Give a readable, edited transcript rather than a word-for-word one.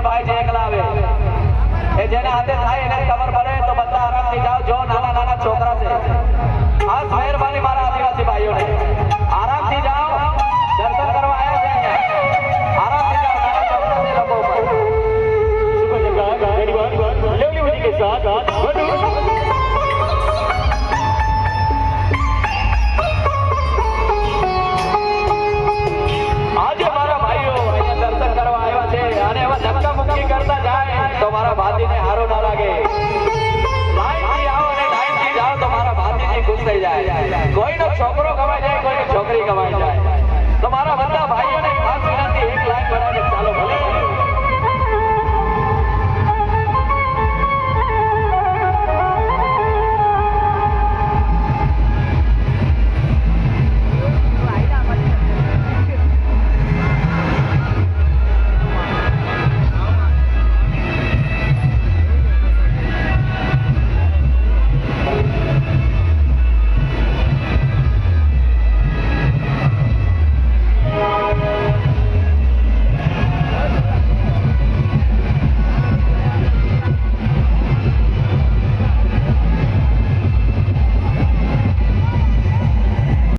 મહેરબાની ભાઈ જે એકલા આવે એ જેના હાથે થાય એને ખબર પડે તો બધા આરામથી જાઓ જો નાના નાના છોકરા છે ખાસ મહેરબાની મારા આદિવાસી ભાઈઓને આરામથી જાઓ દર્શન કરવા આવ્યા છે અહીંયા આરામથી જાઓ નાના છોકરાને લોકો ઉપર शुभ जगह गाड़ीवान लेवली मुझी के साथ वडू આજે મારા ભાઈઓ અહીંયા દર્શન કરવા આવ્યા છે અને એવા ધક્કા મુક્કી કરતા જાય તો મારા ભાતીને હારો ના લાગે લાઈનથી આવો અને લાઈનથી જાઓ તો મારા ભાતીજી ખુશ થઈ જાય કોઈનો છોકરો